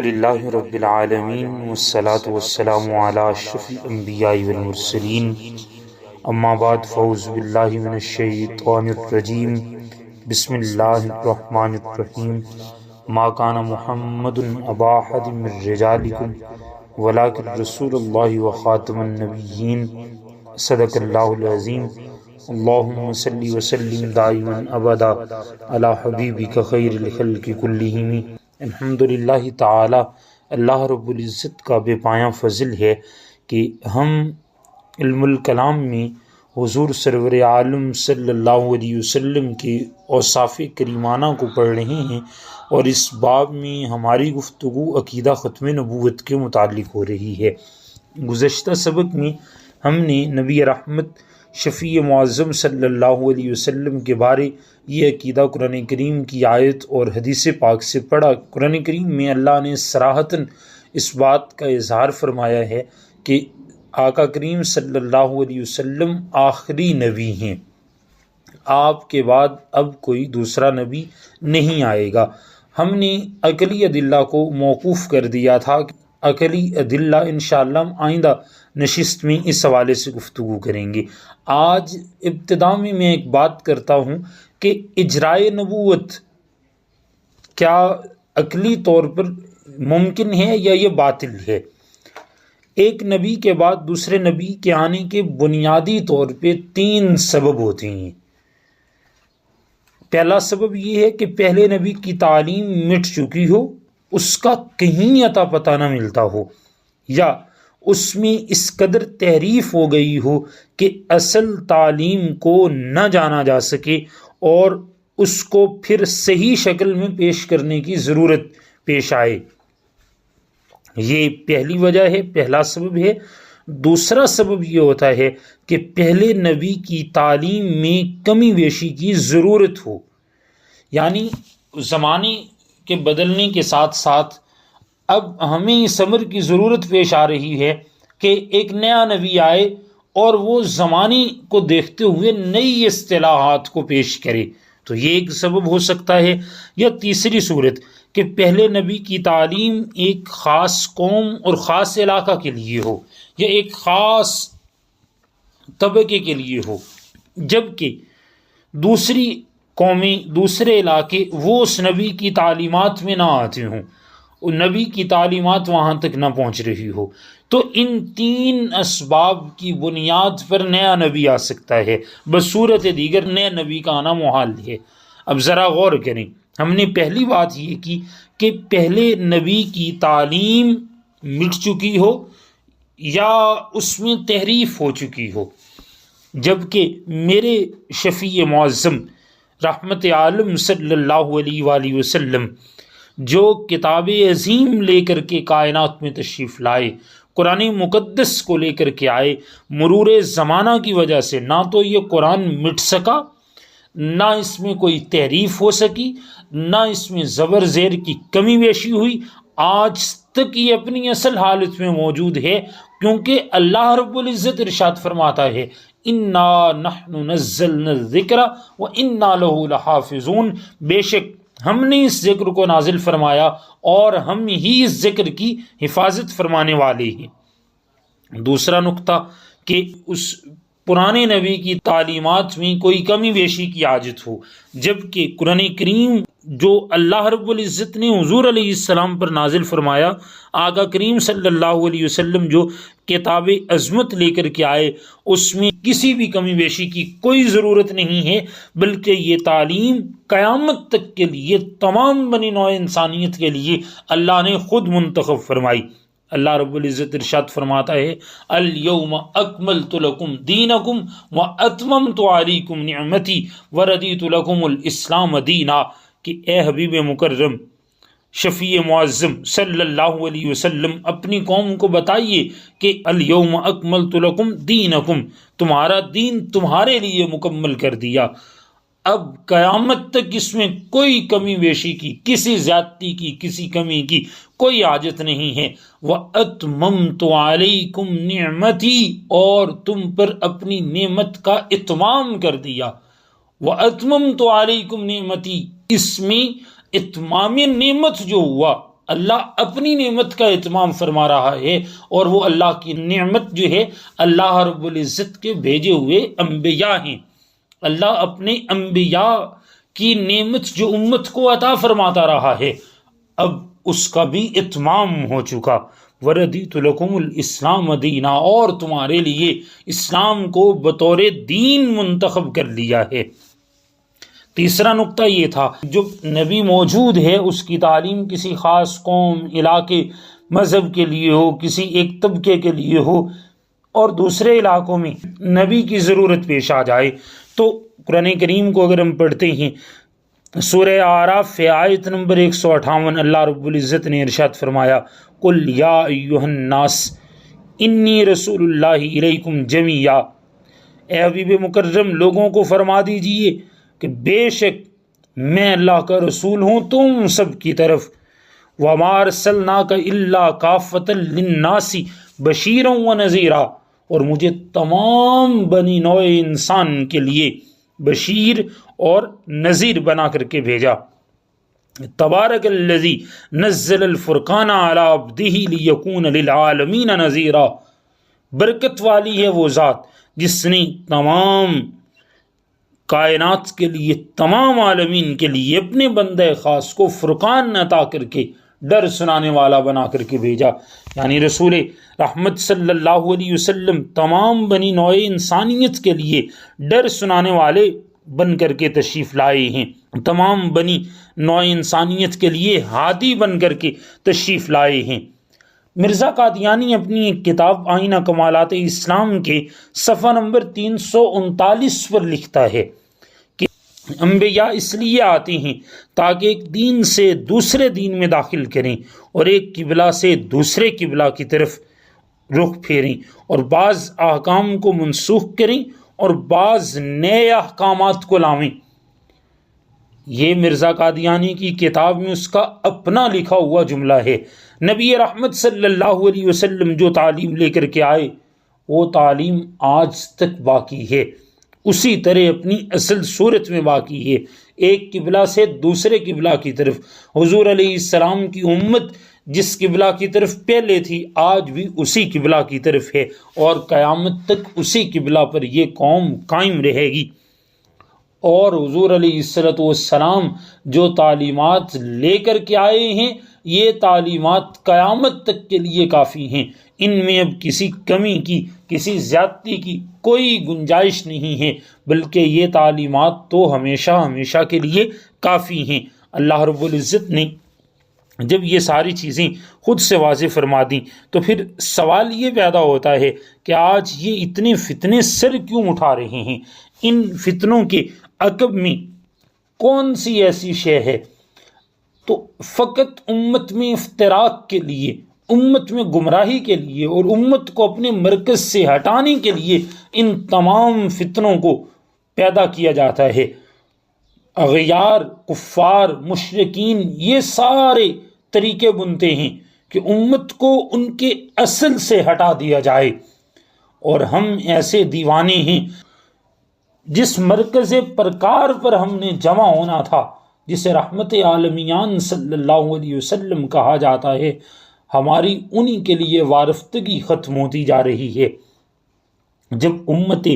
للہ رب العالمین والصلاة والسلام علی اشرف الانبیاء والمرسلین اما بعد فاعوذ باللہ من الشیطان الرجیم بسم اللہ الرحمن الرحیم ما کان محمد ابا احد من رجالکم ولکن رسول اللہ وخاتم النبیین صدق اللہ العظیم اللہم صلی وسلم دائما ابدا علی حبیبک خیر الخلق کلہم۔ الحمدللہ تعالی اللہ رب العزت کا بے پایاں فضل ہے کہ ہم علم الکلام میں حضور سرور عالم صلی اللہ علیہ وسلم کے اوصاف کریمانہ کو پڑھ رہے ہیں، اور اس باب میں ہماری گفتگو عقیدہ ختم نبوت کے متعلق ہو رہی ہے۔ گزشتہ سبق میں ہم نے نبی رحمت شفیع معظم صلی اللہ علیہ وسلم کے بارے یہ عقیدہ قرآن کریم کی آیت اور حدیث پاک سے پڑھا۔ قرآن کریم میں اللہ نے صراحتاً اس بات کا اظہار فرمایا ہے کہ آقا کریم صلی اللہ علیہ وسلم آخری نبی ہیں، آپ کے بعد اب کوئی دوسرا نبی نہیں آئے گا۔ ہم نے عقلی ادلہ کو موقوف کر دیا تھا، عقلی ادلہ انشاءاللہ ہم آئندہ نشست میں اس حوالے سے گفتگو کریں گے۔ آج ابتدا میں ایک بات کرتا ہوں کہ اجرائے نبوت کیا عقلی طور پر ممکن ہے یا یہ باطل ہے؟ ایک نبی کے بعد دوسرے نبی کے آنے کے بنیادی طور پہ 3 سبب ہوتے ہیں۔ پہلا سبب یہ ہے کہ پہلے نبی کی تعلیم مٹ چکی ہو، اس کا کہیں اتا پتہ نہ ملتا ہو، یا اس میں اس قدر تحریف ہو گئی ہو کہ اصل تعلیم کو نہ جانا جا سکے اور اس کو پھر صحیح شکل میں پیش کرنے کی ضرورت پیش آئے۔ یہ پہلی وجہ ہے، پہلا سبب ہے۔ دوسرا سبب یہ ہوتا ہے کہ پہلے نبی کی تعلیم میں کمی بیشی کی ضرورت ہو، یعنی زمانے کے بدلنے کے ساتھ ساتھ اب ہمیں اس امر کی ضرورت پیش آ رہی ہے کہ ایک نیا نبی آئے اور وہ زمانے کو دیکھتے ہوئے نئی اصطلاحات کو پیش کرے، تو یہ ایک سبب ہو سکتا ہے۔ یا تیسری صورت کہ پہلے نبی کی تعلیم ایک خاص قوم اور خاص علاقہ کے لیے ہو یا ایک خاص طبقے کے لیے ہو، جبکہ دوسری قومیں، دوسرے علاقے وہ اس نبی کی تعلیمات میں نہ آتے ہوں، نبی کی تعلیمات وہاں تک نہ پہنچ رہی ہو، تو ان 3 اسباب کی بنیاد پر نیا نبی آ سکتا ہے، بصورت دیگر نئے نبی کا آنا محال ہے۔ اب ذرا غور کریں، ہم نے پہلی بات یہ کی کہ پہلے نبی کی تعلیم مٹ چکی ہو یا اس میں تحریف ہو چکی ہو، جبکہ میرے شفیع معظم رحمت عالم صلی اللہ علیہ وآلہ وسلم جو کتاب عظیم لے کر کے کائنات میں تشریف لائے، قرآن مقدس کو لے کر کے آئے، مرور زمانہ کی وجہ سے نہ تو یہ قرآن مٹ سکا، نہ اس میں کوئی تحریف ہو سکی، نہ اس میں زبر زیر کی کمی بیشی ہوئی، آج تک یہ اپنی اصل حالت میں موجود ہے، کیونکہ اللہ رب العزت ارشاد فرماتا ہے اِنَّا نَحْنُ نَزَّلْنَا الذِّكْرَ وَإِنَّا لَهُ لَحَافِظُونَ، بے شک ہم نے اس ذکر کو نازل فرمایا اور ہم ہی اس ذکر کی حفاظت فرمانے والے ہیں۔ دوسرا نقطہ کہ اس پرانے نبی کی تعلیمات میں کوئی کمی بیشی کی حاجت ہو، جبکہ قرآن کریم جو اللہ رب العزت نے حضور علیہ السلام پر نازل فرمایا، آقا کریم صلی اللہ علیہ وسلم جو کتاب عظمت لے کر کے آئے، اس میں کسی بھی کمی بیشی کی کوئی ضرورت نہیں ہے، بلکہ یہ تعلیم قیامت تک کے لیے تمام بنی نوع انسانیت کے لیے اللہ نے خود منتخب فرمائی۔ اللہ رب العزت ارشاد فرماتا ہے الیوم اکملت لکم دینکم واتممت علیکم نعمتی وردیت لکم الاسلام دینا، کہ اے حبیب مکرم شفیع معظم صلی اللہ علیہ وسلم اپنی قوم کو بتائیے کہ الیوم اکملت لکم دینکم، تمہارا دین تمہارے لیے مکمل کر دیا، اب قیامت تک اس میں کوئی کمی بیشی کی، کسی زیادتی کی، کسی کمی کی کوئی حاجت نہیں ہے۔ وَأَتْمَمْتُ عَلَيْكُمْ نِعْمَتِي، اور تم پر اپنی نعمت کا اتمام کر دیا۔ وَأَتْمَمْتُ عَلَيْكُمْ نِعْمَتِي، اس میں اتمام نعمت جو ہوا اللہ اپنی نعمت کا اتمام فرما رہا ہے، اور وہ اللہ کی نعمت جو ہے اللہ رب العزت کے بھیجے ہوئے انبیاء ہیں۔ اللہ اپنے انبیاء کی نعمت جو امت کو عطا فرماتا رہا ہے، اب اس کا بھی اتمام ہو چکا۔ وردیت لکم الاسلام دینا، اور تمہارے لیے اسلام کو بطور دین منتخب کر لیا ہے۔ تیسرا نقطہ یہ تھا، جو نبی موجود ہے اس کی تعلیم کسی خاص قوم، علاقے، مذہب کے لیے ہو، کسی ایک طبقے کے لیے ہو، اور دوسرے علاقوں میں نبی کی ضرورت پیش آ جائے تو قرآن کریم کو اگر ہم پڑھتے ہیں، سورہ اعراف آیت نمبر 158، اللہ رب العزت نے ارشاد فرمایا، قل یا ایھا الناس انی رسول اللہ الیکم جمیعا، اے حبیب مکرم لوگوں کو فرما دیجئے کہ بے شک میں اللہ کا رسول ہوں تم سب کی طرف، وما ارسلناک الا کافۃ للناس بشیرا ونذیرا، اور مجھے تمام بنی نوع انسان کے لیے بشیر اور نذیر بنا کر کے بھیجا۔ تبارک الذی نزل الفرقان علی عبدہ لیکون للعالمین نذیرا، برکت والی ہے وہ ذات جس نے تمام کائنات کے لیے، تمام عالمین کے لیے اپنے بندہ خاص کو فرقان عطا کر کے ڈر سنانے والا بنا کر کے بھیجا۔ یعنی رسول رحمت صلی اللہ علیہ وسلم تمام بنی نوع انسانیت کے لیے ڈر سنانے والے بن کر کے تشریف لائے ہیں، تمام بنی نوع انسانیت کے لیے ہادی بن کر کے تشریف لائے ہیں۔ مرزا قادیانی اپنی ایک کتاب آئینہ کمالات اسلام کے صفحہ نمبر 339 پر لکھتا ہے کہ انبیاء اس لیے آتے ہیں تاکہ ایک دین سے دوسرے دین میں داخل کریں، اور ایک قبلہ سے دوسرے قبلہ کی طرف رخ پھیریں، اور بعض احکام کو منسوخ کریں اور بعض نئے احکامات کو لائیں۔ یہ مرزا قادیانی کی کتاب میں اس کا اپنا لکھا ہوا جملہ ہے۔ نبی رحمت صلی اللہ علیہ وسلم جو تعلیم لے کر کے آئے وہ تعلیم آج تک باقی ہے، اسی طرح اپنی اصل صورت میں باقی ہے، ایک قبلہ سے دوسرے قبلہ کی طرف۔ حضور علیہ السلام کی امت جس قبلہ کی طرف پہلے تھی آج بھی اسی قبلہ کی طرف ہے، اور قیامت تک اسی قبلہ پر یہ قوم قائم رہے گی۔ اور حضور علیہ السلام جو تعلیمات لے کر کے آئے ہیں یہ تعلیمات قیامت تک کے لیے کافی ہیں، ان میں اب کسی کمی کی، کسی زیادتی کی کوئی گنجائش نہیں ہے، بلکہ یہ تعلیمات تو ہمیشہ ہمیشہ کے لیے کافی ہیں۔ اللہ رب العزت نے جب یہ ساری چیزیں خود سے واضح فرما دیں تو پھر سوال یہ پیدا ہوتا ہے کہ آج یہ اتنے فتنے سر کیوں اٹھا رہے ہیں؟ ان فتنوں کے عقب میں کون سی ایسی شے ہے؟ تو فقط امت میں افتراق کے لیے، امت میں گمراہی کے لیے اور امت کو اپنے مرکز سے ہٹانے کے لیے ان تمام فتنوں کو پیدا کیا جاتا ہے۔ اغیار، کفار، مشرکین یہ سارے طریقے بنتے ہیں کہ امت کو ان کے اصل سے ہٹا دیا جائے، اور ہم ایسے دیوانے ہیں جس مرکز پرکار پر ہم نے جمع ہونا تھا، جسے رحمت عالمیان صلی اللہ علیہ وسلم کہا جاتا ہے، ہماری انہی کے لیے وارفتگی ختم ہوتی جا رہی ہے۔ جب امت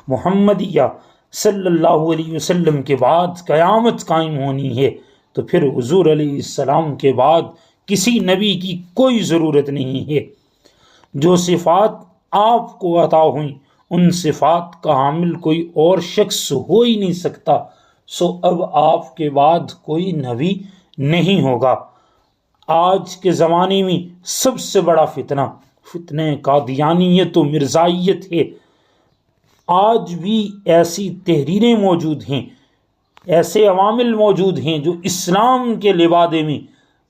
محمدیہ صلی اللہ علیہ وسلم کے بعد قیامت قائم ہونی ہے تو پھر حضور علیہ السلام کے بعد کسی نبی کی کوئی ضرورت نہیں ہے۔ جو صفات آپ کو عطا ہوئیں ان صفات کا حامل کوئی اور شخص ہو ہی نہیں سکتا، سو اب آپ کے بعد کوئی نبی نہیں ہوگا۔ آج کے زمانے میں سب سے بڑا فتنہ قادیانیت و مرزائیت ہے۔ آج بھی ایسی تحریریں موجود ہیں، ایسے عوامل موجود ہیں جو اسلام کے لبادے میں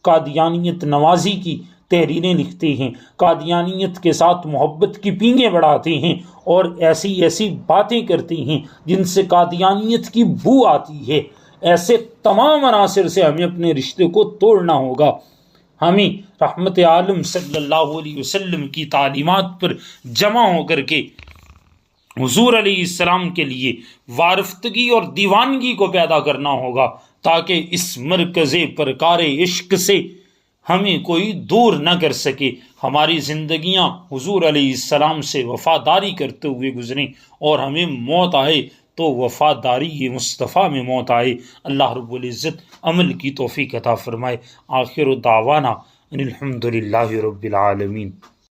قادیانیت نوازی کی تحریریں لکھتے ہیں، قادیانیت کے ساتھ محبت کی پینگیں بڑھاتے ہیں اور ایسی ایسی باتیں کرتے ہیں جن سے قادیانیت کی بو آتی ہے۔ ایسے تمام عناصر سے ہمیں اپنے رشتے کو توڑنا ہوگا۔ ہمیں رحمت عالم صلی اللہ علیہ وسلم کی تعلیمات پر جمع ہو کر کے حضور علیہ السلام کے لیے وارفتگی اور دیوانگی کو پیدا کرنا ہوگا، تاکہ اس مرکز پرکار عشق سے ہمیں کوئی دور نہ کر سکے، ہماری زندگیاں حضور علیہ السلام سے وفاداری کرتے ہوئے گزریں، اور ہمیں موت آئے تو وفاداری مصطفیٰ میں موت آئے۔ اللہ رب العزت عمل کی توفیق عطا فرمائے۔ آخر دعوانا ان الحمد للہ رب العالمین۔